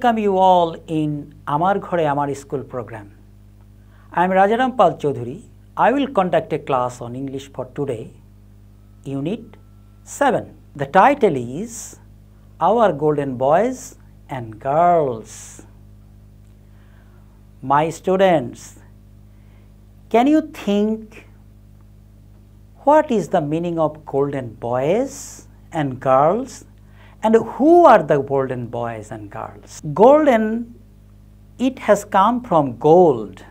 welcome you all in Amar Ghore Amar School program. I am Rajaram Pal Chaudhuri. I will conduct a class on English for today, Unit 7. The title is Our Golden Boys and Girls. My students, can you think what is the meaning of golden boys and girls? And who are the golden boys and girls? Golden, it has come from gold.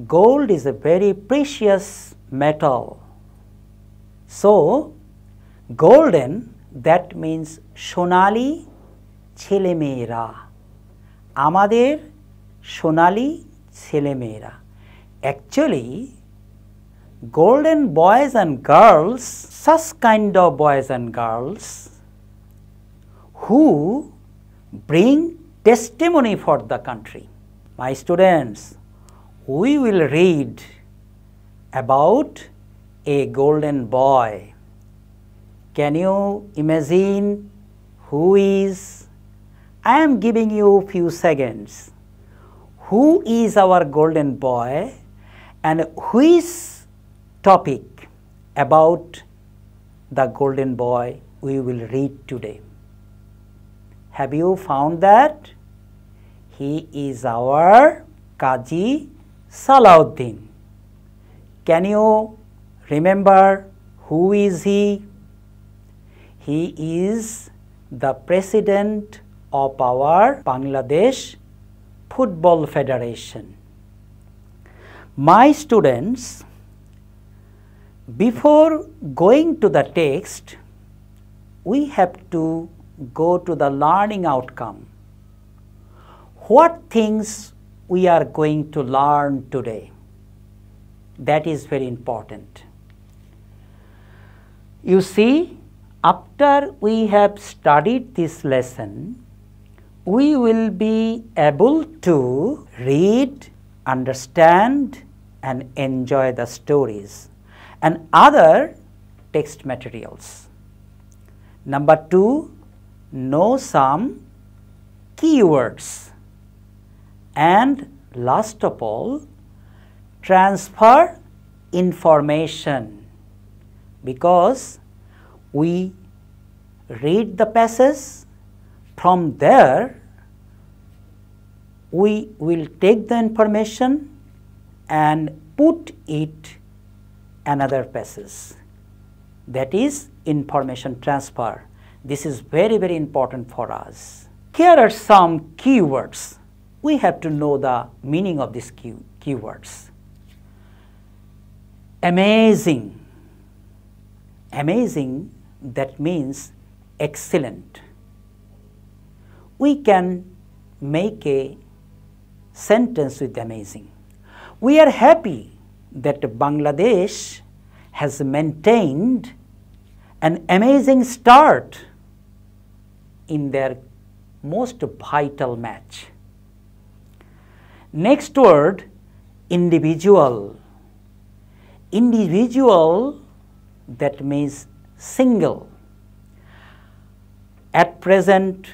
Gold is a very precious metal. So, golden, that means Shonali Chele Mera. Amader Shonali Chele Mera. Actually, golden boys and girls, such kind of boys and girls who bring testimony for the country. My students, we will read about a golden boy. Can you imagine who is? I am giving you few seconds. Who is our golden boy and which topic about the golden boy we will read today? Have you found that? He is our Kazi Salahuddin. Can you remember who is he? He is the president of our Bangladesh Football Federation. My students, before going to the text, we have to go to the learning outcome. What things we are going to learn today? That is very important. You see, after we have studied this lesson, we will be able to read, understand, and enjoy the stories and other text materials. Number 2, know some keywords, and last of all, transfer information, because we read the passage, from there we will take the information and put it another passage. That is information transfer. This is very, very important for us. Here are some keywords. We have to know the meaning of these keywords. Amazing. Amazing, that means excellent. We can make a sentence with amazing. We are happy that Bangladesh has maintained an amazing start in their most vital match. Next word, individual. Individual, that means single. At present,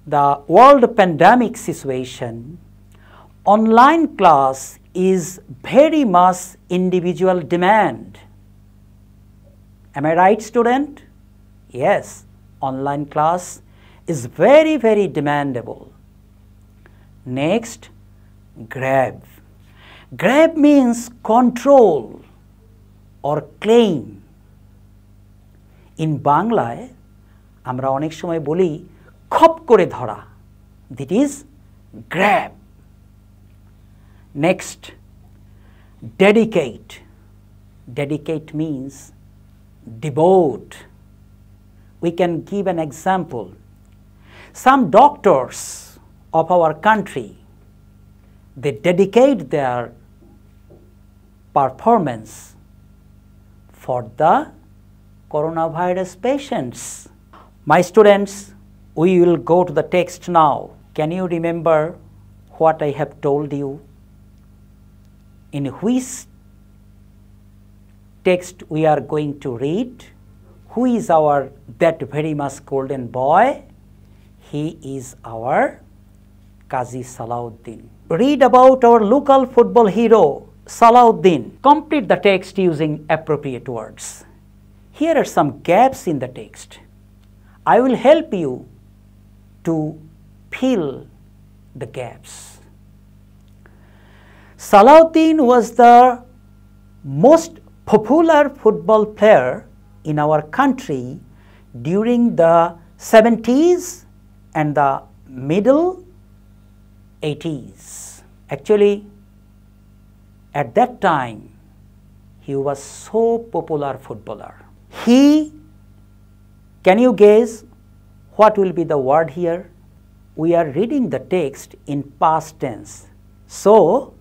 the world pandemic situation, online class is very much individual demand. Am I right, student? Yes, online class is very, very demandable. Next, grab. Grab means control or claim. In Banglaয় আমরা অনেক সময় বলি খপ করে ধরা. That is grab. Next, dedicate. Dedicate means devote. We can give an example. Some doctors of our country, they dedicate their performance for the coronavirus patients. My students, we will go to the text now. Can you remember what I have told you? In which text we are going to read? Who is that very much golden boy? He is our Kazi Salahuddin. Read about our local football hero, Salahuddin. Complete the text using appropriate words. Here are some gaps in the text. I will help you to fill the gaps. Salahuddin was the most popular football player in our country during the 70s and the middle 80s. Actually, at that time, he was so popular footballer. Can you guess what will be the word here? We are reading the text in past tense. So,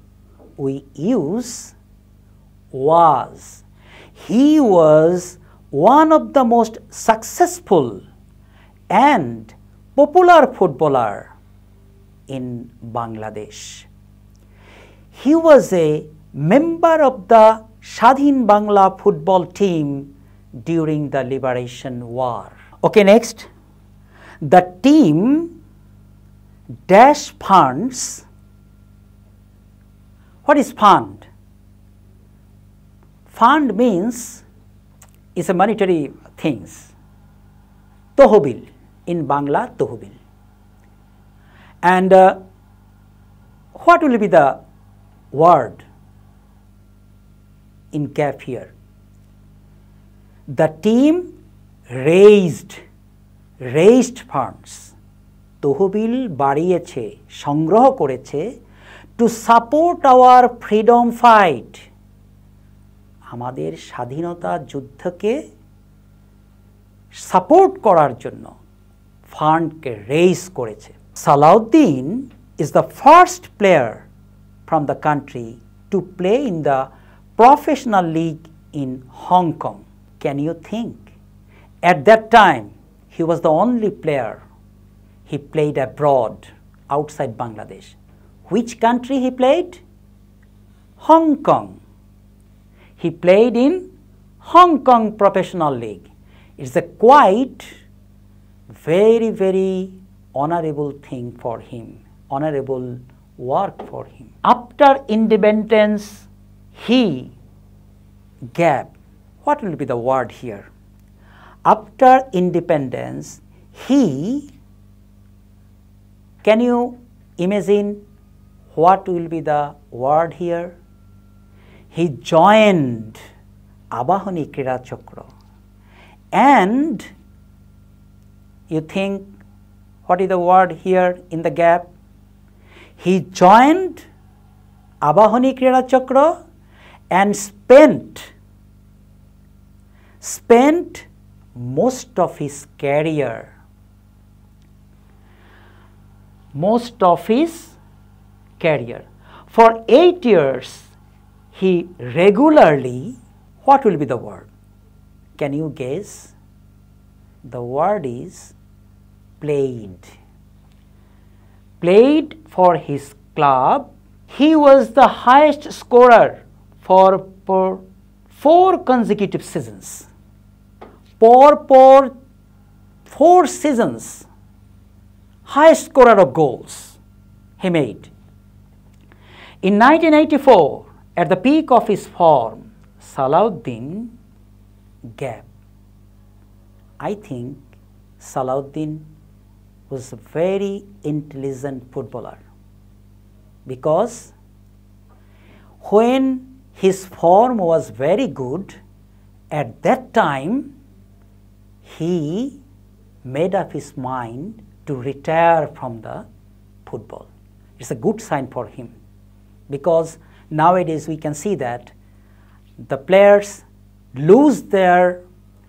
we use was. He was one of the most successful and popular footballer in Bangladesh. He was a member of the Shadhin Bangla football team during the Liberation War. Okay, next. The team dash funds. What is fund? Fund means is a monetary things. Tohobil in Bangla, tohobil. And what will be the word in gap here? The team raised funds. তহবিল বাড়িয়েছে, সংগ্রহ করেছে to support our freedom fight. আমাদের স্বাধীনতা যুদ্ধকে support করার জন্য ফান্ডকে raise করেছে। Salahuddin is the first player from the country to play in the professional league in Hong Kong. Can you think? At that time, he was the only player. He played abroad, outside Bangladesh. Which country he played? Hong Kong. He played in Hong Kong Professional League. It's a quite very honorable thing for him, honorable work for him. After independence, he gap. What will be the word here? After independence, he, can you imagine what will be the word here? He joined Abahoni Krida Chakra. And you think, what is the word here in the gap? He joined Abahoni Krida Chakra and spent most of his career, for 8 years, he regularly, what will be the word? Can you guess? The word is played. Played for his club. He was the highest scorer for 4 consecutive seasons. For 4 seasons, highest scorer of goals he made. In 1984, at the peak of his form, Salahuddin gap. I think Salahuddin was a very intelligent footballer, because when his form was very good, at that time he made up his mind to retire from the football. It's a good sign for him, because nowadays we can see that the players lose their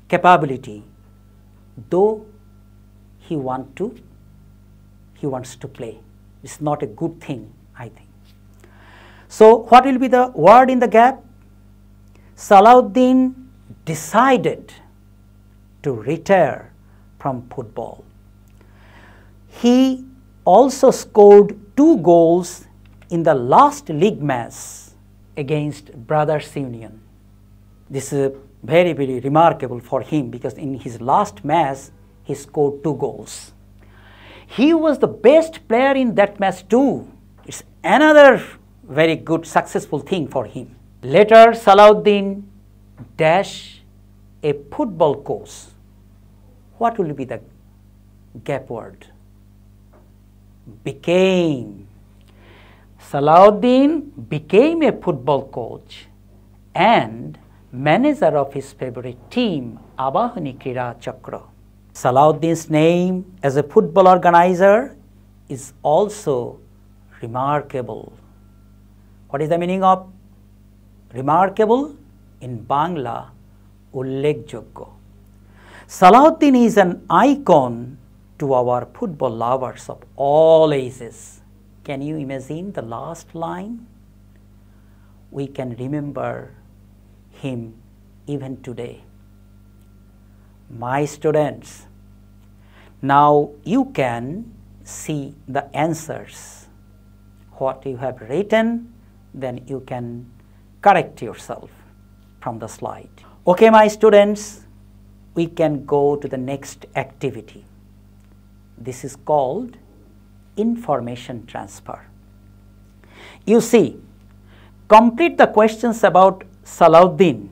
capability, though he wants to play. It's not a good thing, I think. So what will be the word in the gap? Salahuddin decided to retire from football. He also scored 2 goals in the last league match against Brothers Union. This is very remarkable for him, because in his last match he scored 2 goals. He was the best player in that match too. It's another very good successful thing for him. Later, Salahuddin dash a football coach. What will be the gap word? Became. Salahuddin became a football coach and manager of his favorite team, Abahani Krida Chakra. Salahuddin's name as a football organizer is also remarkable. What is the meaning of remarkable? In Bangla, ullekhyogyo. Salahuddin is an icon to our football lovers of all ages. Can you imagine the last line? We can remember him even today. My students, now you can see the answers. What you have written, then you can correct yourself from the slide. Okay, my students, we can go to the next activity. This is called information transfer. You see, complete the questions about Salahuddin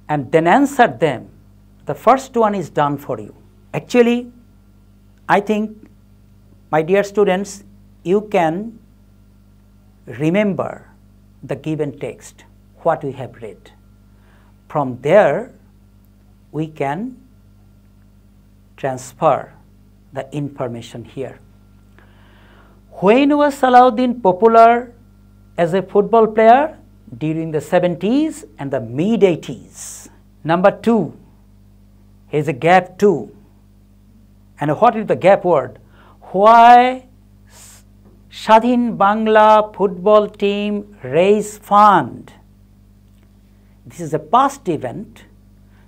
and then answer them. The first one is done for you. Actually, I think, my dear students, you can remember the given text, what we have read. From there, we can transfer the information here. When was Salahuddin popular as a football player? During the 70s and the mid-80s. Number 2, here's a gap 2. And what is the gap word? Why Shadhin Bangla football team raise fund? This is a past event.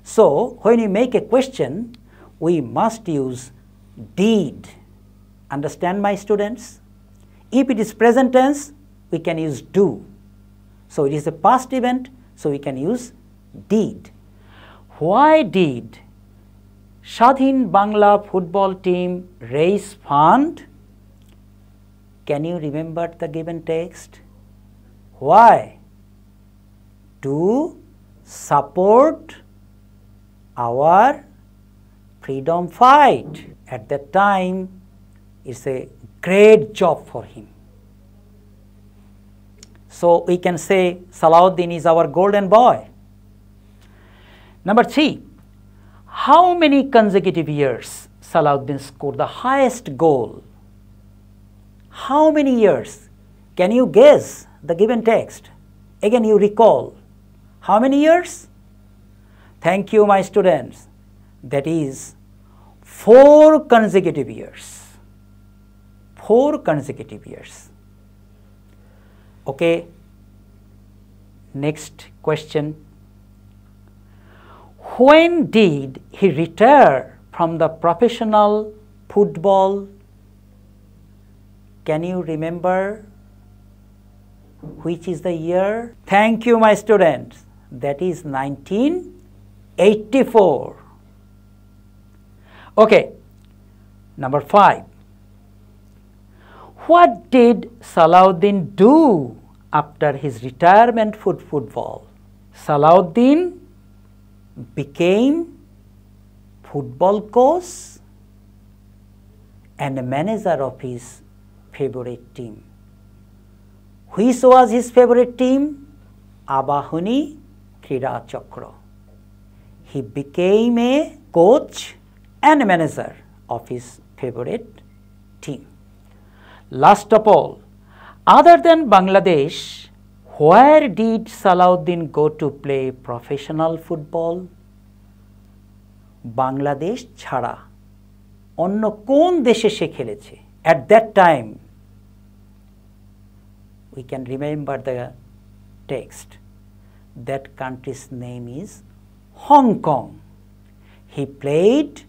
So, when you make a question, we must use did. Understand, my students? If it is present tense, we can use do. So, it is a past event, so we can use did. Why did Shadhin Bangla football team raise fund? Can you remember the given text? Why? To support our freedom fight. At that time, it's a great job for him. So, we can say Salahuddin is our golden boy. Number 3, how many consecutive years Salahuddin scored the highest goal? How many years? Can you guess the given text? Again, you recall. How many years? Thank you, my students. That is 4 consecutive years. 4 consecutive years. Okay. Next question. When did he retire from the professional football? Can you remember which is the year? Thank you, my students. That is 1984. Okay. Number 5. What did Salahuddin do after his retirement from football? Salahuddin became football coach and a manager of his favorite team. Which was his favorite team? Abahani Krida Chakra. He became a coach and a manager of his favorite team. Last of all, other than Bangladesh, where did Salahuddin go to play professional football? Bangladesh chhara onno kon deshe she kheleche? At that time, we can remember the text. That country's name is Hong Kong. He played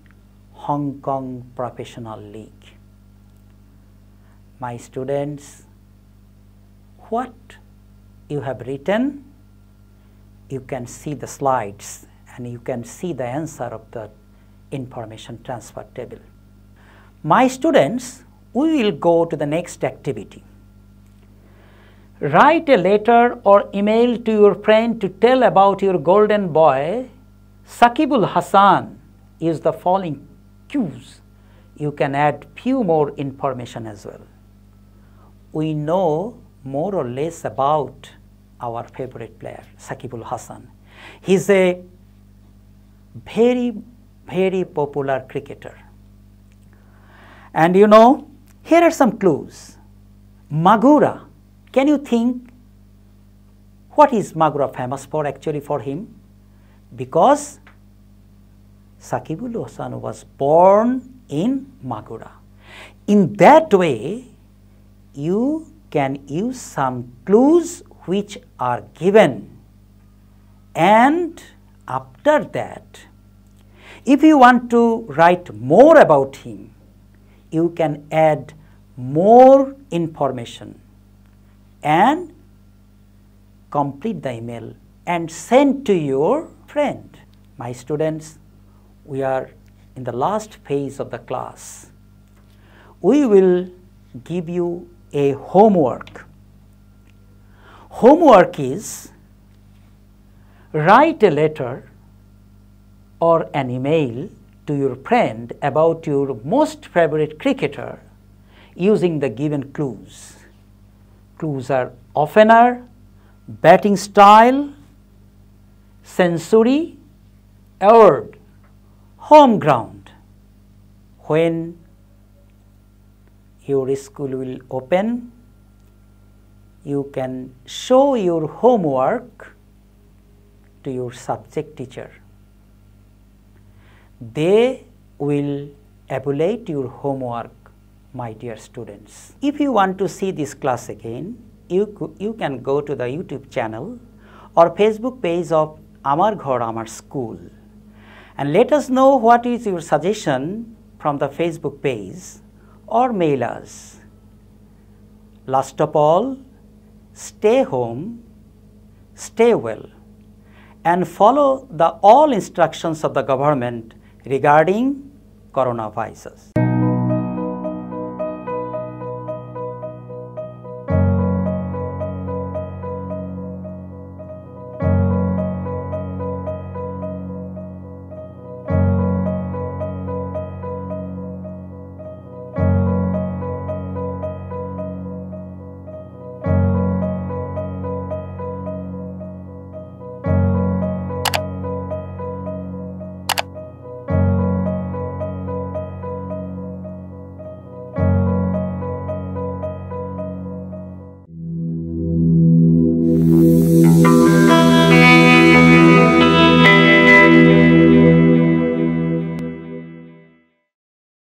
Hong Kong Professional League. My students, what you have written, you can see the slides and you can see the answer of the information transfer table. My students, we will go to the next activity. Write a letter or email to your friend to tell about your golden boy, Sakibul Hasan. Use the following cues. You can add few more information as well. We know more or less about our favorite player, Sakibul Hasan. He is a very, very popular cricketer. And you know, here are some clues. Magura. Can you think what is Magura famous for actually for him? Because Sakibul Hasan was born in Magura. In that way, you can use some clues which are given, and after that, if you want to write more about him, you can add more information and complete the email and send to your friend. My students, we are in the last phase of the class. We will give you a homework. Homework is write a letter or an email to your friend about your most favorite cricketer using the given clues. Clues are opener, batting style, century, award, home ground. When your school will open, you can show your homework to your subject teacher. They will evaluate your homework, my dear students. If you want to see this class again, you can go to the YouTube channel or Facebook page of Amar Ghore Amar School, and let us know what is your suggestion from the Facebook page or mail us. Last of all, stay home, stay well, and follow all instructions of the government regarding coronavirus.